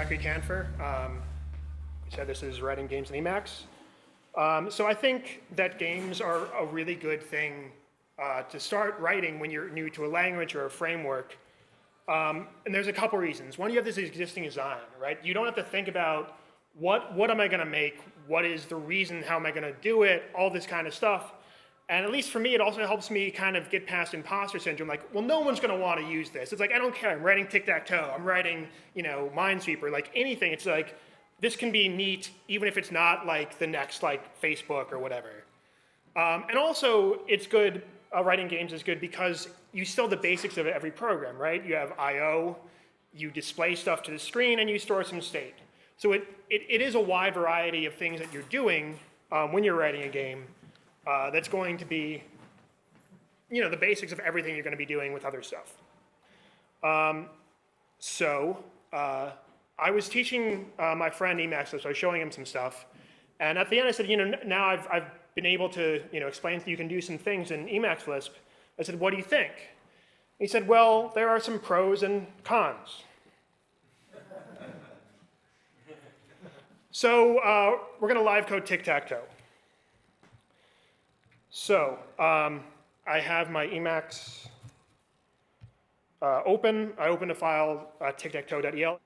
Zachary Kanfer. Said this is writing games in Emacs. So I think that games are a really good thing to start writing when you're new to a language or a framework. And there's a couple reasons. One, you have this existing design, right? You don't have to think about what am I going to make? What is the reason? How am I going to do it? All this kind of stuff. And at least for me, it also helps me kind of get past imposter syndrome. Like, well, no one's going to want to use this. It's like, I don't care. I'm writing Tic-Tac-Toe. I'm writing, Minesweeper. Like anything. It's like, this can be neat, even if it's not like the next like Facebook or whatever. And also, it's good. Writing games is good because you still have the basics of every program, right? You have I/O, you display stuff to the screen, and you store some state. So it is a wide variety of things that you're doing when you're writing a game. That's going to be, the basics of everything you're going to be doing with other stuff. I was teaching my friend Emacs Lisp, so I was showing him some stuff. And at the end I said, now I've been able to, explain that you can do some things in Emacs Lisp. I said, what do you think? He said, well, there are some pros and cons. So we're going to live code Tic-Tac-Toe. So I have my Emacs open. I opened a file, tic-tac-toe.el. In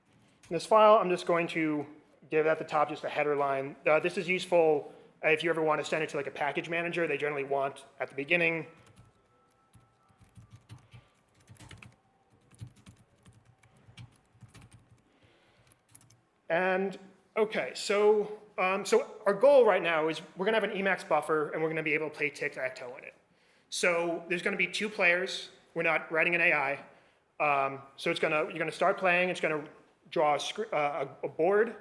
this file, I'm just going to give at the top just a header line. This is useful if you ever want to send it to like a package manager. They generally want at the beginning. And okay, so our goal right now is we're going to have an Emacs buffer, and we're going to be able to play Tic-Tac-Toe in it. So there's going to be 2 players. We're not writing an AI. So you're going to start playing. It's going to draw a board,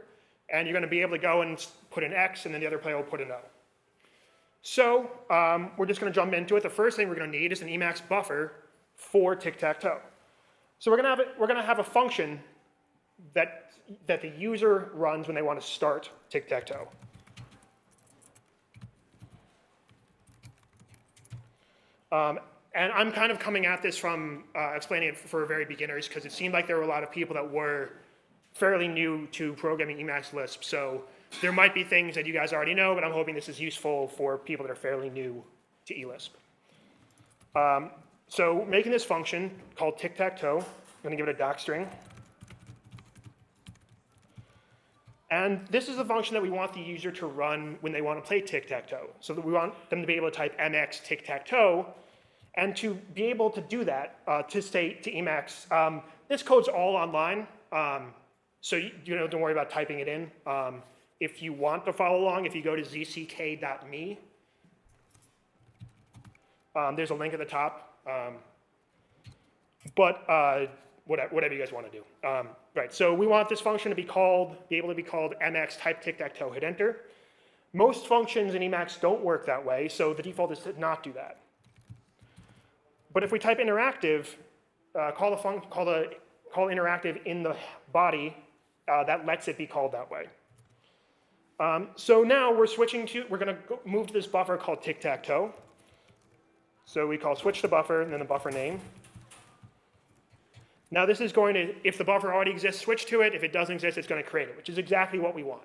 and you're going to be able to go and put an X, and then the other player will put an O. So we're just going to jump into it. The first thing we're going to need is an Emacs buffer for Tic-Tac-Toe. So we're going to have a function that the user runs when they want to start Tic-Tac-Toe. And I'm kind of coming at this from explaining it for very beginners, because it seemed like there were a lot of people that were fairly new to programming Emacs Lisp. So there might be things that you guys already know, but I'm hoping this is useful for people that are fairly new to eLisp. So making this function called Tic-Tac-Toe, I'm going to give it a docstring. And this is the function that we want the user to run when they want to play Tic-Tac-Toe. So that we want them to be able to type MX Tic-Tac-Toe. And to be able to do that, to state to Emacs, this code's all online. So don't worry about typing it in. If you want to follow along, if you go to zck.me, there's a link at the top. Whatever you guys want to do. Right, so we want this function to be able to be called MX type Tic-Tac-Toe hit enter. Most functions in Emacs don't work that way, so the default is to not do that. But if we type interactive, call interactive in the body, that lets it be called that way. So now we're going to move to this buffer called Tic-Tac-Toe. So we call switch to buffer and then the buffer name. Now this is going to, if the buffer already exists, switch to it. If it doesn't exist, it's going to create it, which is exactly what we want.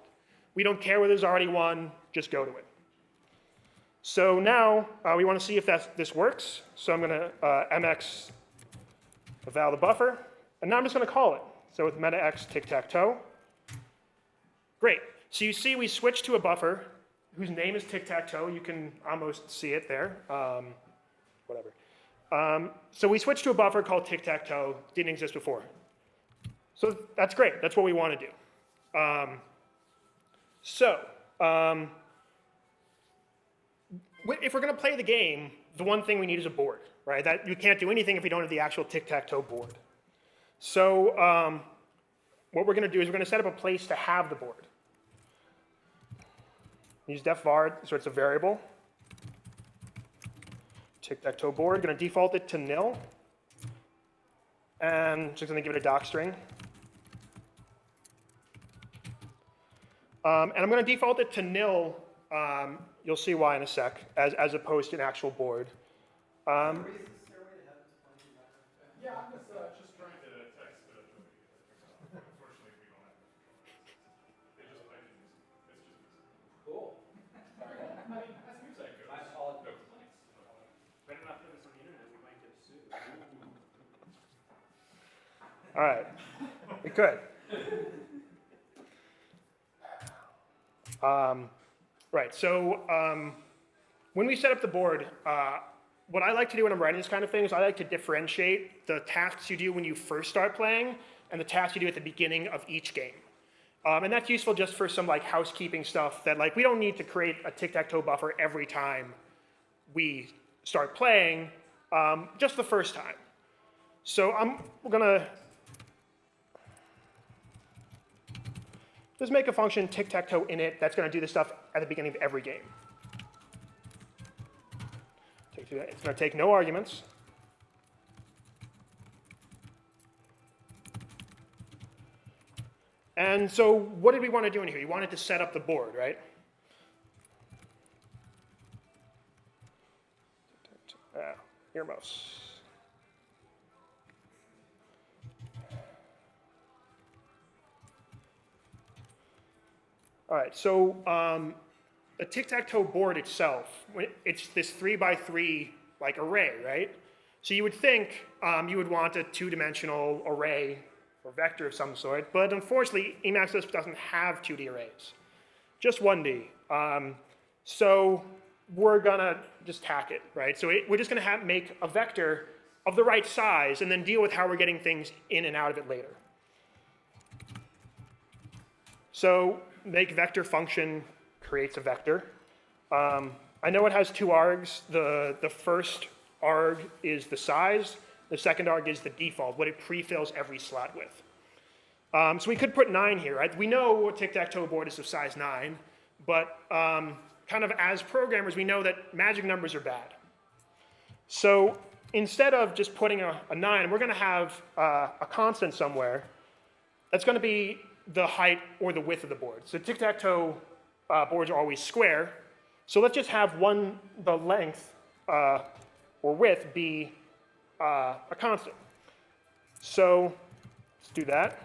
We don't care whether there's already one, just go to it. So now we want to see if this works. So I'm going to mx eval the buffer, and now I'm just going to call it. So with meta x Tic-Tac-Toe. Great. So you see we switched to a buffer whose name is Tic-Tac-Toe. You can almost see it there. Whatever. So we switched to a buffer called Tic-Tac-Toe. Didn't exist before. So that's great. That's what we want to do. If we're going to play the game, the one thing we need is a board, right? That you can't do anything if we don't have the actual Tic-Tac-Toe board. So what we're going to do is we're going to set up a place to have the board. Use def var, so it's a variable. Tic-Tac-Toe board, going to default it to nil. And just going to give it a docstring. And I'm going to default it to nil. You'll see why in a sec, as opposed to an actual board. Yeah, I'm just trying to text. Unfortunately, we don't have All right, we could. Right, so when we set up the board, what I like to do when I'm writing this kind of thing is I like to differentiate the tasks you do when you first start playing and the tasks you do at the beginning of each game. And that's useful just for some like housekeeping stuff that like we don't need to create a tic-tac-toe buffer every time we start playing, just the first time. So we're gonna just make a function tic-tac-toe init that's gonna do this stuff at the beginning of every game. It's gonna take no arguments. And so what did we want to do in here? We wanted to set up the board, right? Earmuffs. All right, so the tic-tac-toe board itself, it's this 3x3 like array, right? So you would think you would want a two-dimensional array or vector of some sort, but unfortunately, Emacs Lisp doesn't have 2D arrays, just 1D. So we're gonna just hack it, right? So we're just gonna make a vector of the right size and then deal with how we're getting things in and out of it later. So make vector function creates a vector. I know it has two args. The first arg is the size. The second arg is the default, what it pre-fills every slot with. So we could put 9 here, right? We know a tic-tac-toe board is of size 9, but kind of as programmers, we know that magic numbers are bad. So instead of just putting a 9, we're going to have a constant somewhere that's going to be the height or the width of the board. So tic-tac-toe boards are always square. So let's just have the length or width be a constant. So let's do that.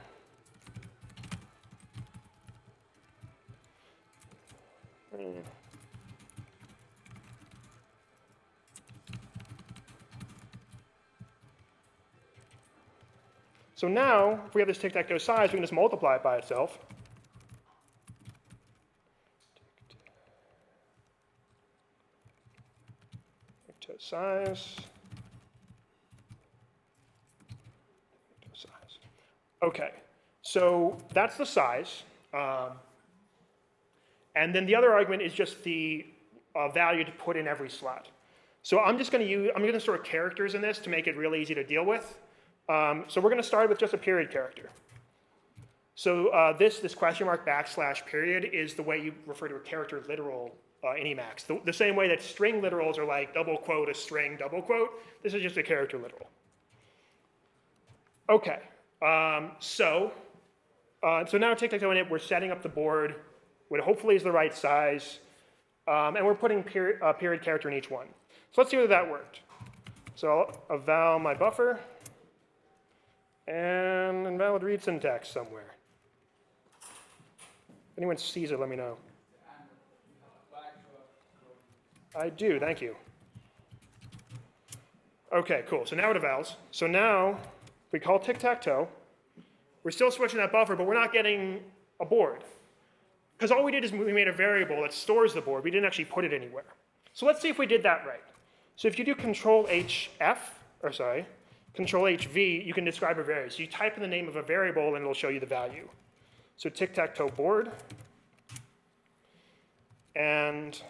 So now, if we have this tic-tac-toe size, we can just multiply it by itself. Tic-tac-toe size. Okay, so that's the size. And then the other argument is just the value to put in every slot. So I'm going to store characters in this to make it really easy to deal with. So we're going to start with just a period character. So this question mark / period is the way you refer to a character literal in Emacs. The same way that string literals are like double quote a string double quote, this is just a character literal. Okay, so now tic-tac-toe init, we're setting up the board, what hopefully is the right size, and we're putting period character in each one. So let's see whether that worked. So I'll eval my buffer, and invalid read syntax somewhere. If anyone sees it, let me know. I do, thank you. Okay, cool, so now it evals. So now we call tic-tac-toe. We're still switching that buffer, but we're not getting a board. Because all we did is we made a variable that stores the board. We didn't actually put it anywhere. So let's see if we did that right. So if you do Control-HV, you can describe a variable. So you type in the name of a variable, and it'll show you the value. So tic-tac-toe board. And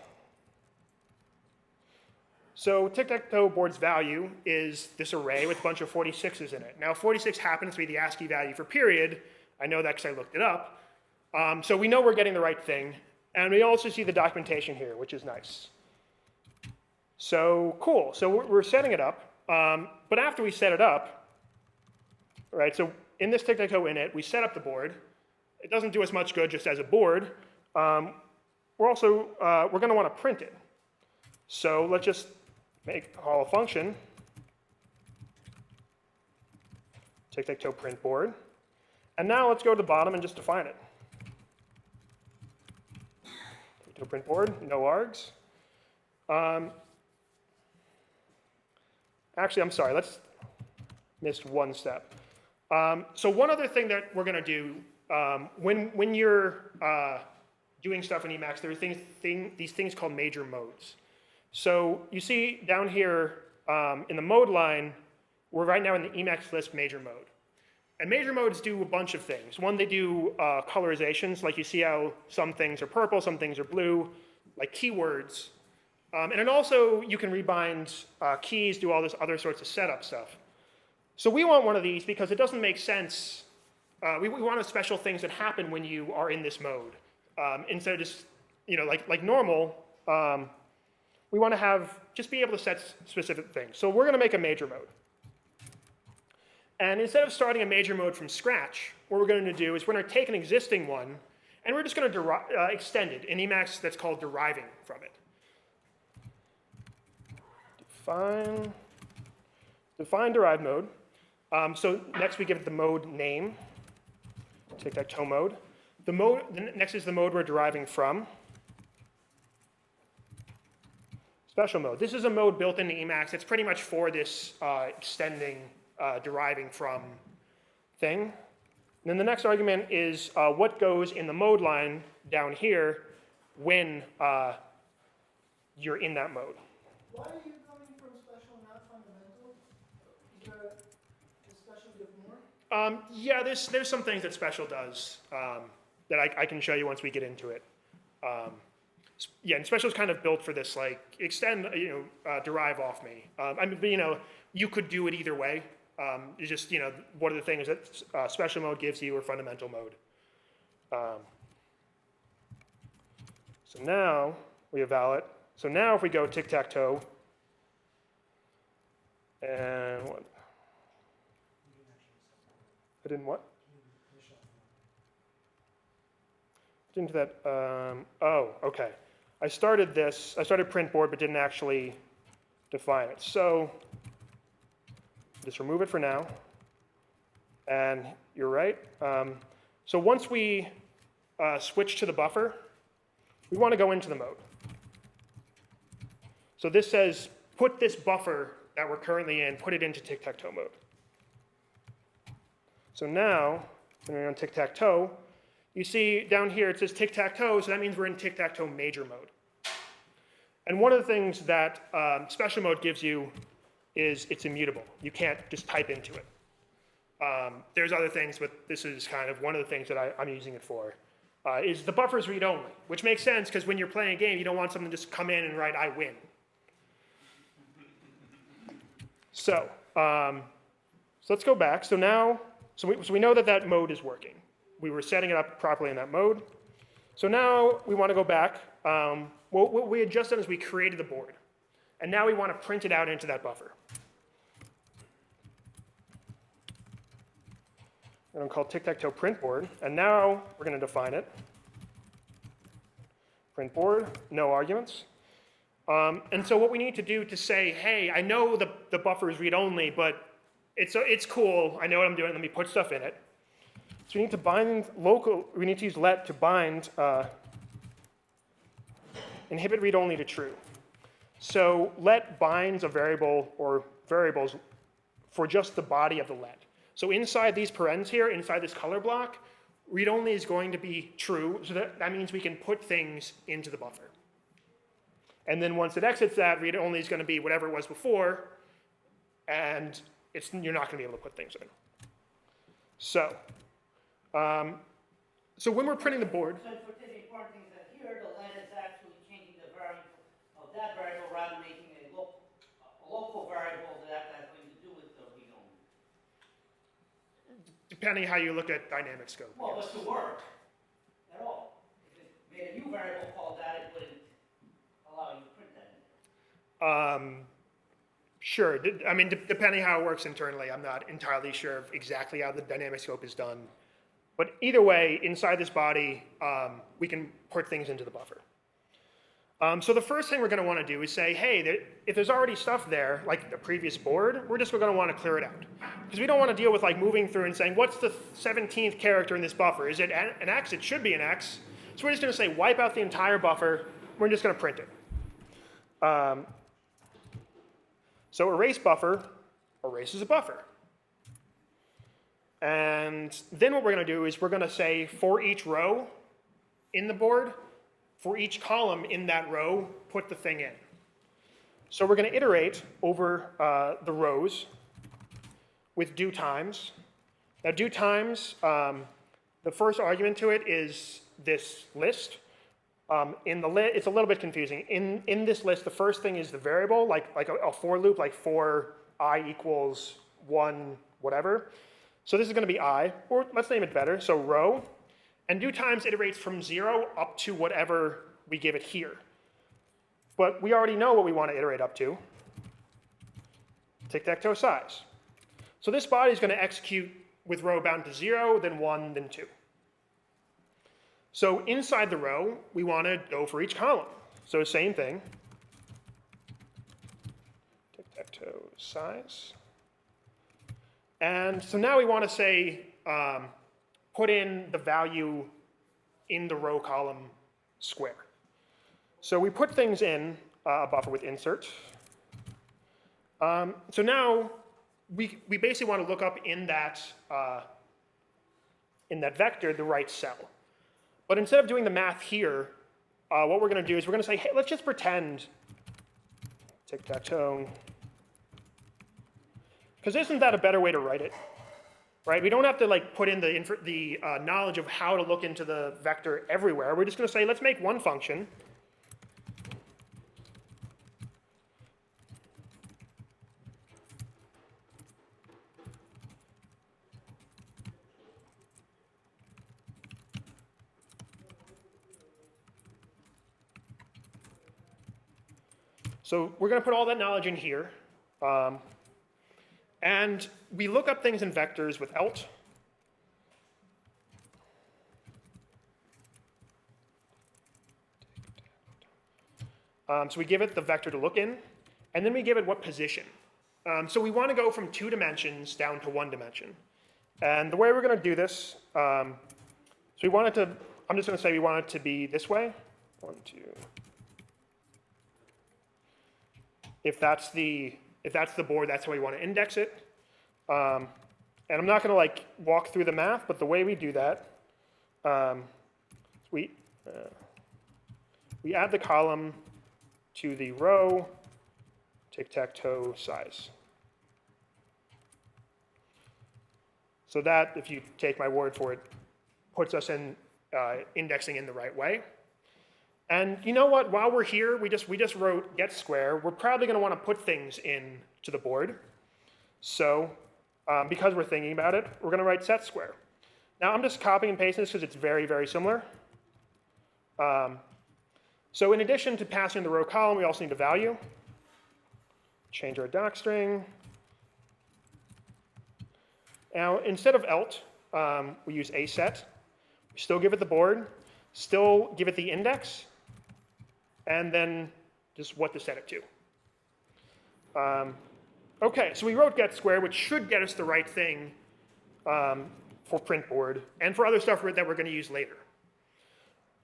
so tic-tac-toe board's value is this array with a bunch of 46s in it. Now 46 happens to be the ASCII value for period. I know that because I looked it up. So we know we're getting the right thing. And we also see the documentation here, which is nice. So cool. So we're setting it up. But after we set it up, right, so in this tic-tac-toe init, we set up the board. It doesn't do us much good just as a board. We're going to want to print it. So let's just call a function, tic-tac-toe print board. And now let's go to the bottom and just define it. Tic-tac-toe print board, no args. Actually, I'm sorry, missed one step. So one other thing that we're going to do, when you're doing stuff in Emacs, there are these things called major modes. So you see down here in the mode line, we're right now in the Emacs Lisp major mode. And major modes do a bunch of things. One, they do colorizations, like you see how some things are purple, some things are blue, like keywords. And then also, you can rebind keys, do all this other sorts of setup stuff. So we want one of these because it doesn't make sense. We want special things that happen when you are in this mode. Instead of just, like normal, we want to just be able to set specific things. So we're going to make a major mode. And instead of starting a major mode from scratch, what we're going to do is we're going to take an existing one, and we're just going to extend it. In Emacs, that's called deriving from it. Define derived mode. So next we give it the mode name, Tic-Tac-Toe Mode. Next is the mode we're deriving from. Special mode. This is a mode built into Emacs. It's pretty much for this extending, deriving from thing. And then the next argument is what goes in the mode line down here when you're in that mode. Why are you coming from special and not fundamental? Is there a special give more? Yeah, there's some things that special does that I can show you once we get into it. Yeah, and special is kind of built for this, like extend, derive off me. But you could do it either way. It's just, what are the things that special mode gives you or fundamental mode. So now we evaluate. So now if we go tic-tac-toe, and what? I didn't what? Into that, oh, okay. I started print board, but didn't actually define it. So just remove it for now. And you're right. So once we switch to the buffer, we want to go into the mode. So this says, put this buffer that we're currently in, put it into tic-tac-toe mode. So now, when we're on tic-tac-toe, you see down here it says tic-tac-toe, so that means we're in tic-tac-toe major mode. And one of the things that special mode gives you is it's immutable. You can't just type into it. There's other things, but this is kind of one of the things that I'm using it for, is the buffer is read-only, which makes sense because when you're playing a game, you don't want something to just come in and write, I win. So let's go back. So now, we know that mode is working. We were setting it up properly in that mode. So now we want to go back. What we had just done is we created the board. And now we want to print it out into that buffer. I'm going to call tic-tac-toe print board. And now we're going to define it. Print board, no arguments. And so what we need to do to say, hey, I know the buffer is read-only, but it's cool. I know what I'm doing. Let me put stuff in it. So we need to bind we need to use let to bind inhibit read-only to true. So let binds a variable or variables for just the body of the let. So inside these parens here, inside this color block, read-only is going to be true. So that means we can put things into the buffer. And then once it exits that, read-only is going to be whatever it was before, and you're not going to be able to put things in. So, so when we're printing the board, So for the important thing is that here, the let is actually changing the variable of that variable rather than making a local variable that has nothing to do with the read-only. depending how you look at dynamic scope. Well, but to work at all. If it made a new variable called that, it wouldn't allow you to print that in there. Sure. I mean, depending how it works internally, I'm not entirely sure of exactly how the dynamic scope is done. But either way, inside this body, we can put things into the buffer. So the first thing we're going to want to do is say, hey, if there's already stuff there, like the previous board, we're just going to want to clear it out. Because we don't want to deal with like moving through and saying, what's the 17th character in this buffer? Is it an X? It should be an X. So we're just going to say, wipe out the entire buffer. We're just going to print it. So erase buffer erases a buffer. And then what we're going to do is we're going to say for each row in the board, for each column in that row, put the thing in. So we're going to iterate over the rows with do times. Now do times, the first argument to it is this list. It's a little bit confusing. In this list, the first thing is the variable, like a for loop, like for I equals 1, whatever. So this is going to be I, or let's name it better, so row. And do times iterates from 0 up to whatever we give it here. But we already know what we want to iterate up to. Tic-tac-toe size. So this body is going to execute with row bound to 0, then 1, then 2. So inside the row, we want to go for each column. So same thing. Tic-tac-toe size. And so now we want to say, put in the value in the row column square. So we put things in a buffer with insert. So now we basically want to look up in that vector the right cell. But instead of doing the math here, what we're going to do is we're going to say, hey, let's just pretend tic-tac-toe. Because isn't that a better way to write it? Right? We don't have to like put in the knowledge of how to look into the vector everywhere. We're just going to say, let's make one function. So we're going to put all that knowledge in here. And we look up things in vectors with elt. So we give it the vector to look in, and then we give it what position. So we want to go from 2 dimensions down to 1 dimension. And the way we're going to do this, so we want it to, I'm just going to say we want it to be this way. 1, 2. If that's the board, that's how we want to index it. And I'm not going to like walk through the math, but the way we do that, we add the column to the row tic-tac-toe size. So that, if you take my word for it, puts us in indexing in the right way. And you know what? While we're here, we just wrote get square. We're probably going to want to put things in to the board. So because we're thinking about it, we're going to write set square. Now I'm just copying and pasting this because it's very, very similar. So in addition to passing the row column, we also need a value. Change our doc string. Now instead of elt, we use aset. We still give it the board, still give it the index, and then just what to set it to. Okay, so we wrote get square, which should get us the right thing for print board and for other stuff that we're going to use later.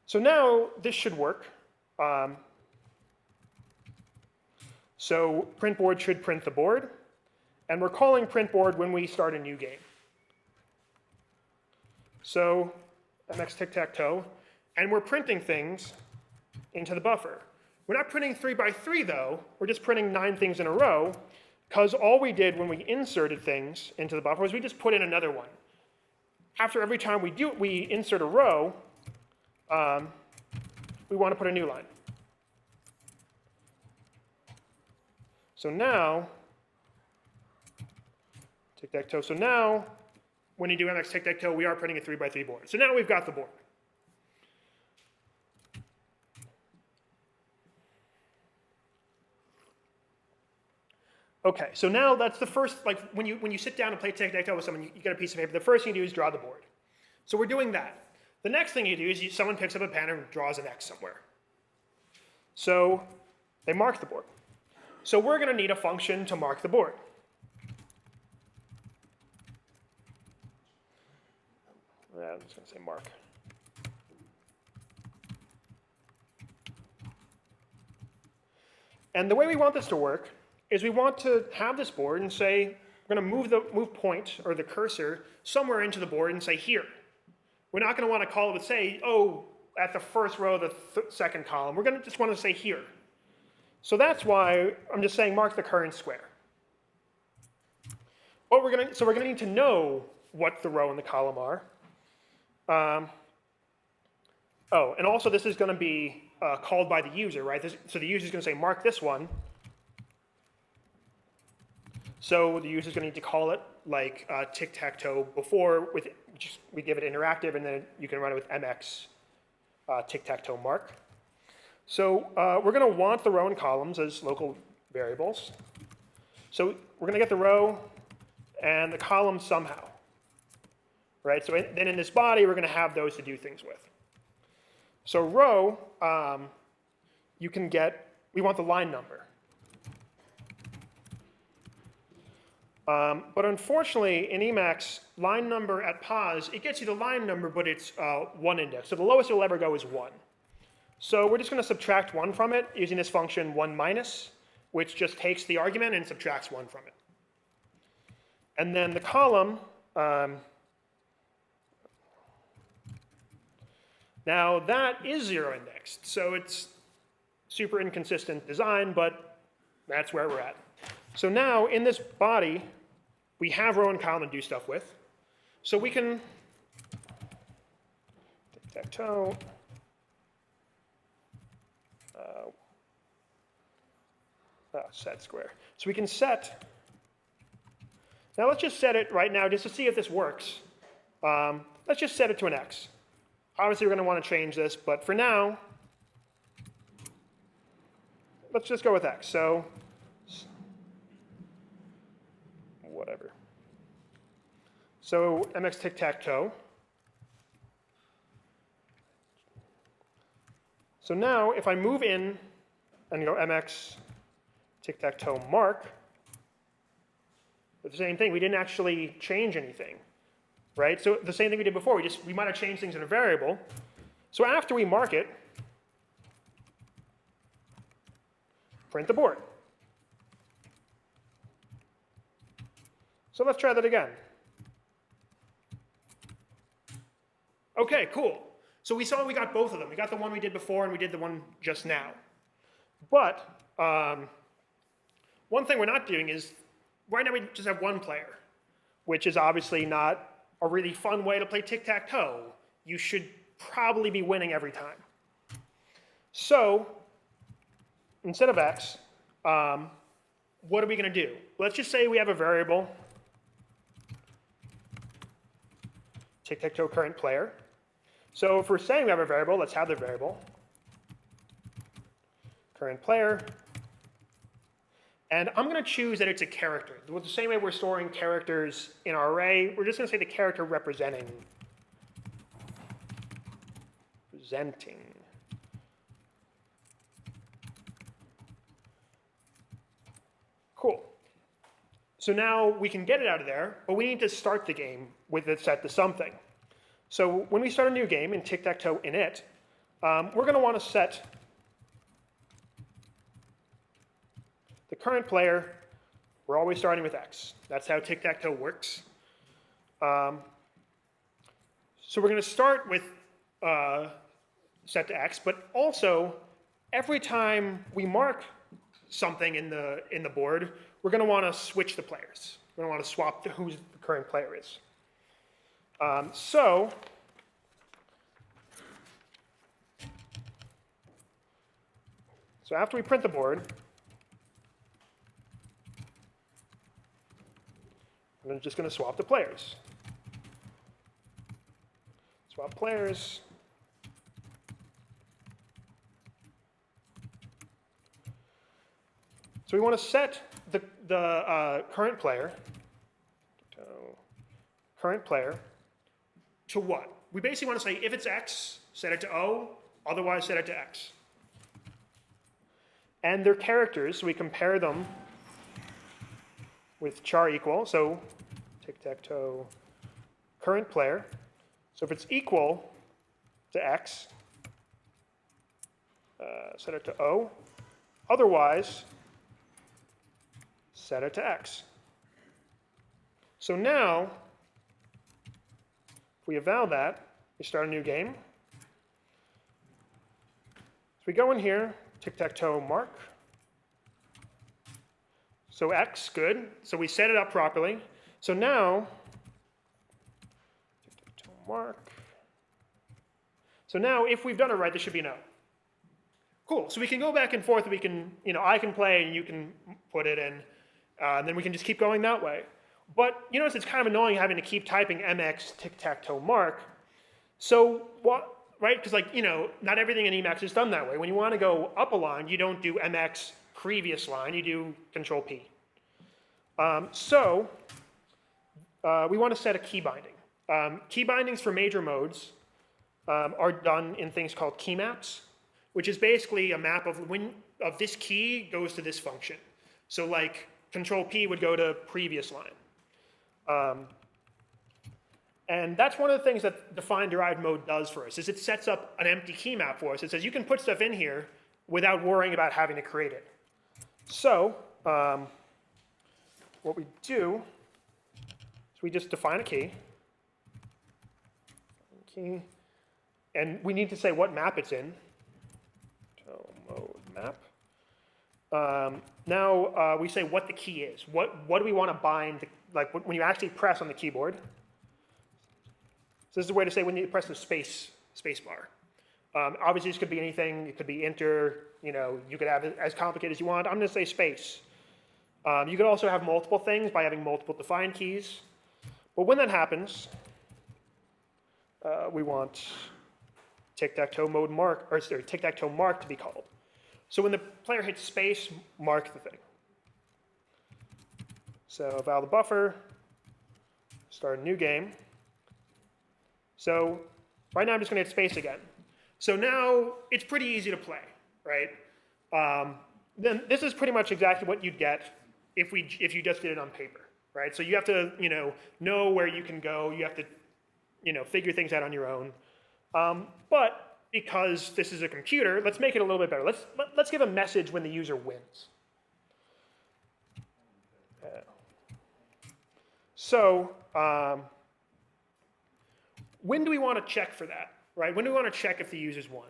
So now this should work. So print board should print the board, and we're calling print board when we start a new game. So Emacs Tic-Tac-Toe, and we're printing things into the buffer. We're not printing 3 by 3 though, we're just printing 9 things in a row, because all we did when we inserted things into the buffer was we just put in another one. After every time we insert a row, we want to put a new line. So now, tic-tac-toe. So now, when you do Emacs Tic-Tac-Toe, we are printing a 3 by 3 board. So now we've got the board. Okay, so now that's the first, like when you sit down and play tic-tac-toe with someone, you get a piece of paper, the first thing you do is draw the board. So we're doing that. The next thing you do is someone picks up a pen and draws an X somewhere. So they mark the board. So we're going to need a function to mark the board. I'm just going to say mark. And the way we want this to work is we want to have this board and say, we're going to move the move point or the cursor somewhere into the board and say here. We're not going to want to call it with say, oh, at the first row of the second column. We're going to just want to say here. So that's why I'm just saying mark the current square. So we're going to need to know what the row and the column are. Oh, and also this is going to be called by the user, right? So the user is going to say mark this one. So the user is going to need to call it like tic-tac-toe before we give it interactive, and then you can run it with Emacs tic-tac-toe mark. So we're going to want the row and columns as local variables. So we're going to get the row and the column somehow, right? So then in this body, we're going to have those to do things with. So row, we want the line number. But unfortunately, in Emacs, line number at pause, it gets you the line number, but it's one index. So the lowest it'll ever go is 1. So we're just going to subtract 1 from it using this function 1 minus, which just takes the argument and subtracts 1 from it. And then the column, now that is 0 indexed. So it's super inconsistent design, but that's where we're at. So now in this body, we have row and column to do stuff with. So we can tic-tac-toe. Set square. So we can set. Now let's just set it right now just to see if this works. Let's just set it to an X. Obviously we're going to want to change this, but for now, let's just go with X. So whatever. So Emacs tic-tac-toe. So now if I move in and go Emacs tic-tac-toe mark, the same thing. We didn't actually change anything, right? So the same thing we did before. We might have changed things in a variable. So after we mark it, print the board. So let's try that again. Okay, cool. So we saw we got both of them. We got the one we did before and we did the one just now. But one thing we're not doing is, right now we just have one player, which is obviously not a really fun way to play tic-tac-toe. You should probably be winning every time. So instead of X, what are we going to do? Let's just say we have a variable, tic-tac-toe current player. So if we're saying we have a variable, let's have the variable, current player. And I'm going to choose that it's a character. The same way we're storing characters in our array, we're just going to say the character representing. Cool. So now we can get it out of there, but we need to start the game with it set to something. So when we start a new game in tic-tac-toe init, we're going to want to set the current player. We're always starting with X. That's how tic-tac-toe works. So we're going to start with set to X, but also every time we mark something in the board, we're going to want to switch the players. We're going to want to swap to who the current player is. So after we print the board, I'm just going to swap the players. Swap players. So we want to set the current player to what? We basically want to say if it's X, set it to O, otherwise set it to X. And their characters, so we compare them with char equal, so tic-tac-toe current player. So if it's equal to X, set it to O, otherwise set it to X. So now, if we eval that, we start a new game. So we go in here, tic-tac-toe mark. So X, good. So we set it up properly. So now, tic-tac-toe mark. So now, if we've done it right, this should be no. Cool. So we can go back and forth. We can, I can play and you can put it in, and then we can just keep going that way. But you notice it's kind of annoying having to keep typing MX tic-tac-toe mark. So what, right? Because not everything in Emacs is done that way. When you want to go up a line, you don't do MX previous line. You do Control P. We want to set a key binding. Key bindings for major modes are done in things called key maps, which is basically a map of this key goes to this function. So like Control P would go to previous line. And that's one of the things that define derived mode does for us, is it sets up an empty key map for us. It says you can put stuff in here without worrying about having to create it. So what we do is we just define a key. And we need to say what map it's in. Mode map. Now we say what the key is. What do we want to bind, like when you actually press on the keyboard. So this is a way to say when you press the space bar. Obviously this could be anything. It could be enter, you could have it as complicated as you want. I'm going to say space. You could also have multiple things by having multiple defined keys. But when that happens, we want tic-tac-toe mode mark, or sorry, tic-tac-toe mark to be called. So when the player hits space, mark the thing. So eval the buffer, start a new game. So right now I'm just going to hit space again. So now it's pretty easy to play, right? Then this is pretty much exactly what you'd get if you just did it on paper, right? So you have to know where you can go. You have to figure things out on your own. But because this is a computer, let's make it a little bit better. Let's give a message when the user wins. When do we want to check for that, right? When do we want to check if the user's won?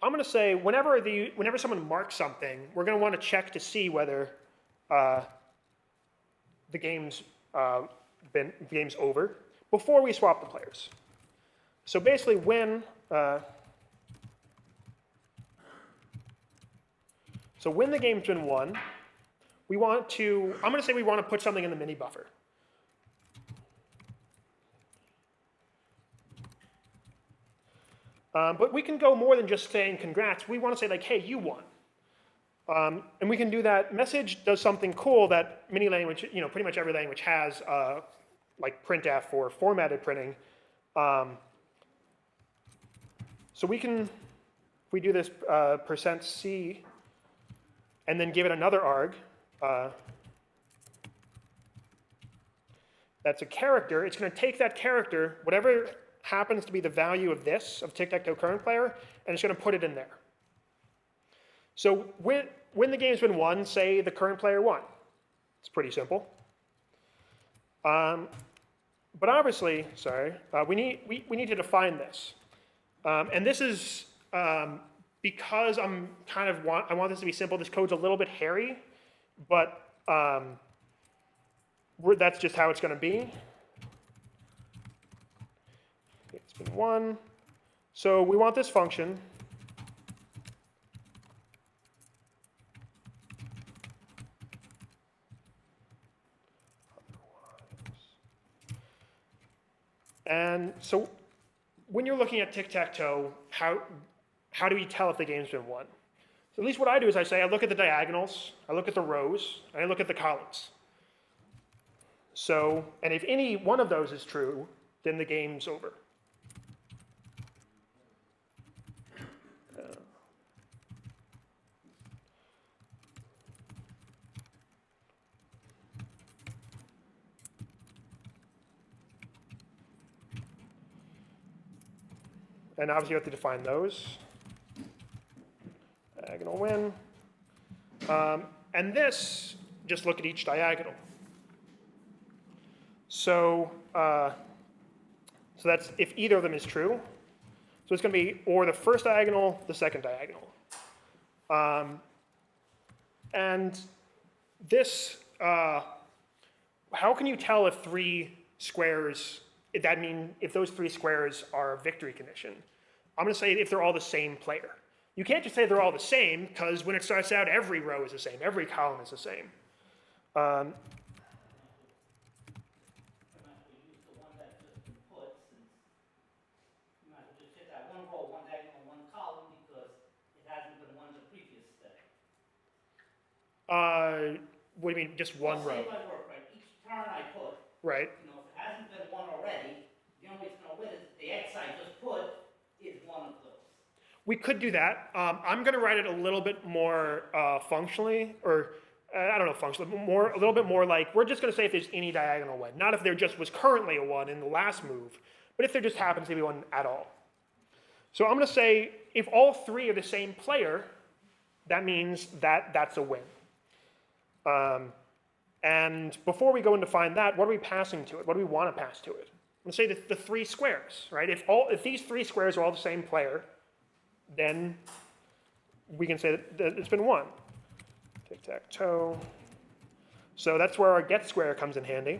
I'm going to say whenever someone marks something, we're going to want to check to see whether the game's over before we swap the players. So basically when the game's been won, I'm going to say we want to put something in the mini buffer. But we can go more than just saying congrats. We want to say like, hey, you won. And we can do that. Message does something cool that many language, pretty much every language has, like printf for formatted printing. So we do this %c and then give it another arg. That's a character. It's going to take that character, whatever happens to be the value of this, of tic-tac-toe current player, and it's going to put it in there. So when the game's been won, say the current player won. It's pretty simple. But obviously, we need to define this. And this is because I want this to be simple. This code's a little bit hairy, but that's just how it's going to be. It's been won. So we want this function. And so when you're looking at tic-tac-toe, how do we tell if the game's been won? So at least what I do is I look at the diagonals, I look at the rows, and I look at the columns. So, and if any one of those is true, then the game's over. And obviously you have to define those. Diagonal win. And this, just look at each diagonal. So, so that's if either of them is true. So it's going to be or the first diagonal, the second diagonal. And this, how can you tell if three squares, if that mean if those three squares are a victory condition? I'm going to say if they're all the same player. You can't just say they're all the same, because when it starts out, every row is the same, every column is the same. I might as well use the one that just been put, since you might as well just hit that one row, one diagonal, one column, because it hasn't been one the previous step. What do you mean, just one row? Same might work, right? Each turn I put, Right. you know, if it hasn't been one already, the only way it's gonna win is the X I just put is one of those. We could do that. I'm going to write it a little bit more functionally, or I don't know, functionally, a little bit more like, we're just going to say if there's any diagonal one. Not if there just was currently a one in the last move, but if there just happens to be one at all. So I'm going to say if all three are the same player, that means that that's a win. And before we go and define that, what are we passing to it? What do we want to pass to it? I'm going to say the three squares, right? If these three squares are all the same player, then we can say that it's been won. Tic-tac-toe. So that's where our get square comes in handy.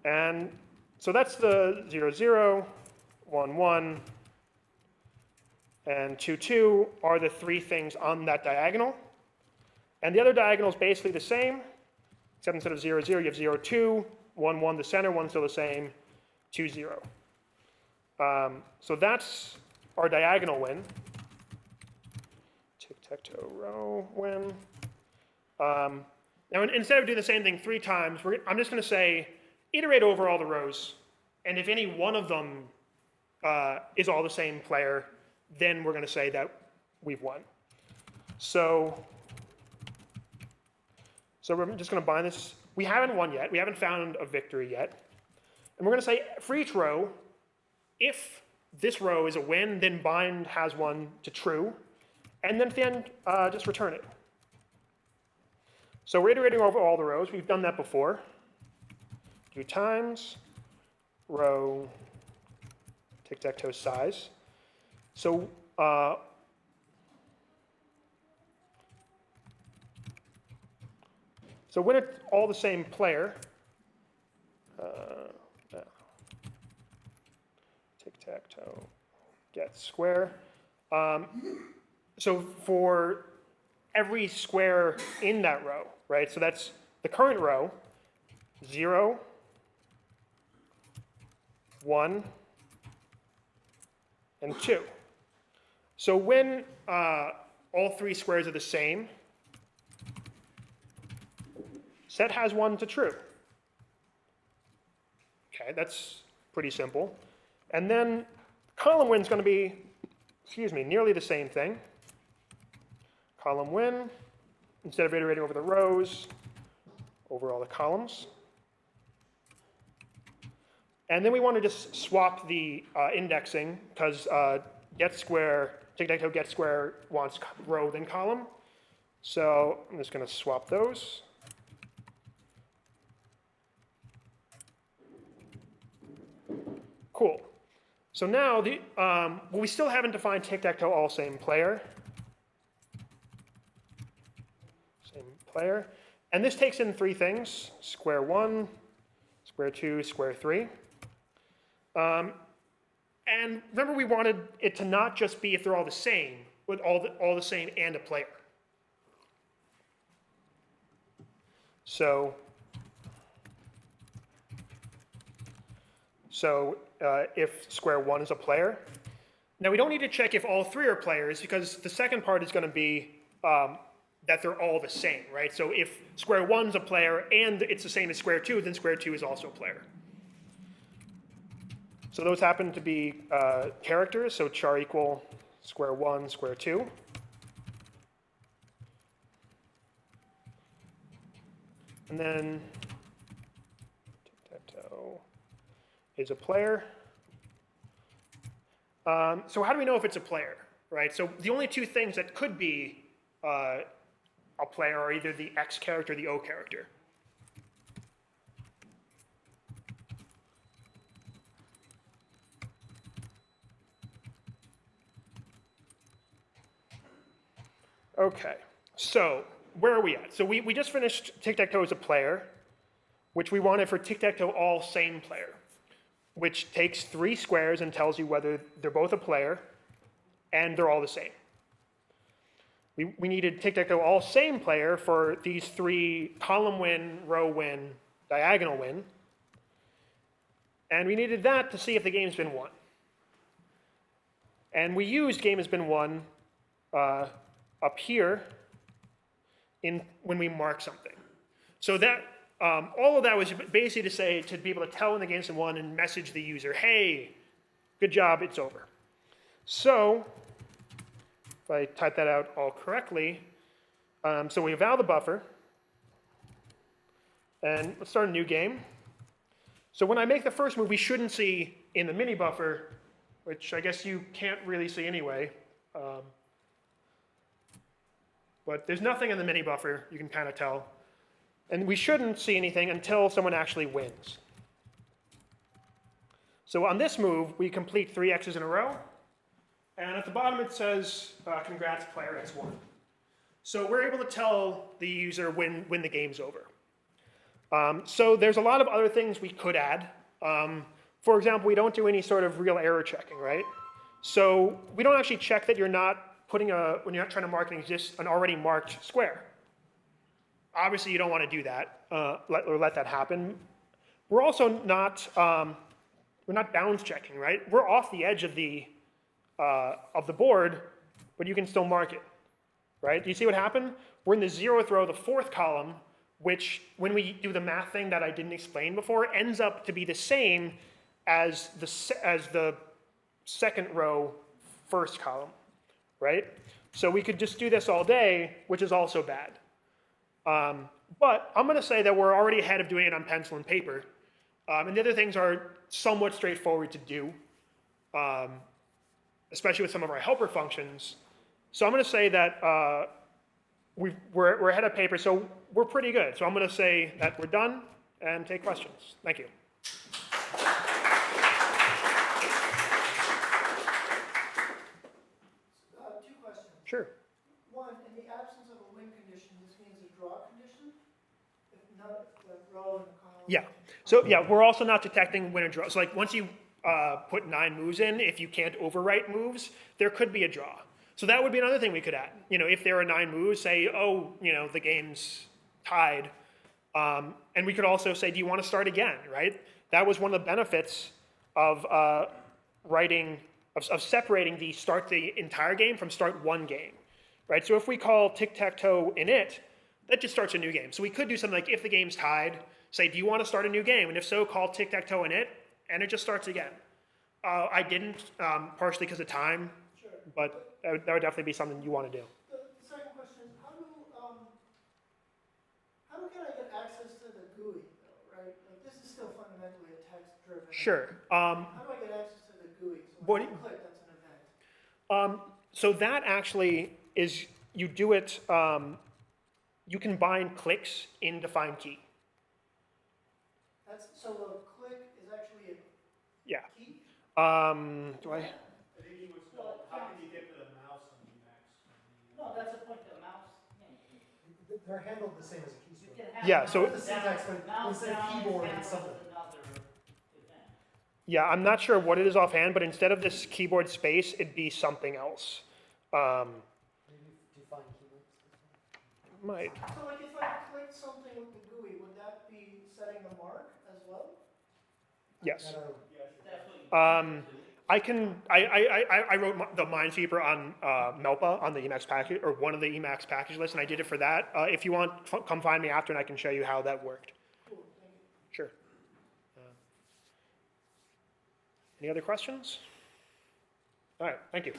And so that's the 0, 0, 1, 1, and 2, 2 are the three things on that diagonal. And the other diagonal is basically the same, except instead of 0, 0, you have 0, 2, 1, 1, the center, 1 still the same, 2, 0. So that's our diagonal win. Tic-tac-toe row win. Now, instead of doing the same thing 3 times, I'm just going to say iterate over all the rows. And if any one of them is all the same player, then we're going to say that we've won. So we're just going to bind this. We haven't won yet. We haven't found a victory yet. And we're going to say for each row, if this row is a win, then bind has one to true. And then at the end, just return it. So we're iterating over all the rows. We've done that before. Do times row tic-tac-toe size. So when it's all the same player, tic-tac-toe get square. So for every square in that row, right? So that's the current row, 0, 1, and 2. So when all three squares are the same, set has 1 to true. Okay, that's pretty simple. And then column win is going to be, nearly the same thing. Column win, instead of iterating over the rows, over all the columns. And then we want to just swap the indexing, because get square, tic-tac-toe get square wants row then column. So I'm just going to swap those. Cool. So now, we still haven't defined tic-tac-toe all same player. Same player. And this takes in 3 things, square 1, square 2, square 3. And remember we wanted it to not just be if they're all the same, but all the same and a player. So if square 1 is a player, now we don't need to check if all 3 are players, because the second part is going to be that they're all the same, right? So if square 1's a player and it's the same as square 2, then square 2 is also a player. So those happen to be characters, so char equal square 1, square 2. And then tic-tac-toe is a player. So how do we know if it's a player, right? So the only 2 things that could be a player are either the X character or the O character. Okay, so where are we at? So we just finished Tic-Tac-Toe as a player, which we wanted for Tic-Tac-Toe all same player, which takes 3 squares and tells you whether they're both a player and they're all the same. We needed Tic-Tac-Toe all same player for these 3 column win, row win, diagonal win. And we needed that to see if the game's been won. And we used game has been won up here when we mark something. So that all of that was basically to be able to tell when the game's been won and message the user, hey, good job, it's over. So if I type that out all correctly, so we eval the buffer, and let's start a new game. So when I make the first move, we shouldn't see in the mini buffer, which I guess you can't really see anyway. But there's nothing in the mini buffer, you can kind of tell. And we shouldn't see anything until someone actually wins. So on this move, we complete 3 X's in a row. And at the bottom it says, congrats, player X won. So we're able to tell the user when the game's over. So there's a lot of other things we could add. For example, we don't do any sort of real error checking, right? So we don't actually check that you're not when you're not trying to mark an already marked square. Obviously, you don't want to do that, or let that happen. We're also not, we're not bounds checking, right? We're off the edge of the board, but you can still mark it, right? Do you see what happened? We're in the 0th row, the 4th column, which, when we do the math thing that I didn't explain before, ends up to be the same as the 2nd row, 1st column, right? So we could just do this all day, which is also bad. But I'm going to say that we're already ahead of doing it on pencil and paper. And the other things are somewhat straightforward to do, especially with some of our helper functions. So I'm going to say that we're ahead of paper, so we're pretty good. So I'm going to say that we're done and take questions. Thank you. 2 questions. Sure. One, in the absence of a win condition, this means a draw condition? If not, the row in the column? Yeah. So yeah, we're also not detecting win or draw. So like once you put 9 moves in, if you can't overwrite moves, there could be a draw. So that would be another thing we could add. You know, if there are 9 moves, say, oh, you know, the game's tied. And we could also say, do you want to start again, right? That was one of the benefits of separating the start the entire game from start one game, right? So if we call tic-tac-toe init, that just starts a new game. So we could do something like if the game's tied, say, do you want to start a new game? And if so, call tic-tac-toe init, and it just starts again. I didn't, partially because of time, Sure. but that would definitely be something you want to do. The second question is, how can I get access to the GUI, though, right? Like, this is still fundamentally a text-driven. Sure. How do I get access to the GUI? So What when do I click, that's an event. So that actually is, you do it, you can bind clicks in defined key. So a click is actually a Yeah. key? Do I? I think he was told, how can you get to the mouse on Emacs? No, that's the point, the mouse, yeah, They're handled the same as a you keystroke. can have. Yeah, so- The syntax, but Mouse instead of down is keyboard, handled it's something. as another event. Yeah, I'm not sure what it is offhand, but instead of this keyboard space, it'd be something else. Maybe define keywords. Might. So like if I click something with the GUI, would that be setting the mark as well? Yes. Definitely. I wrote the Minesweeper on Melpa on the Emacs package, or one of the Emacs package lists, and I did it for that. If you want, come find me after and I can show you how that worked. Cool, thank you. Sure. Any other questions? All right, thank you.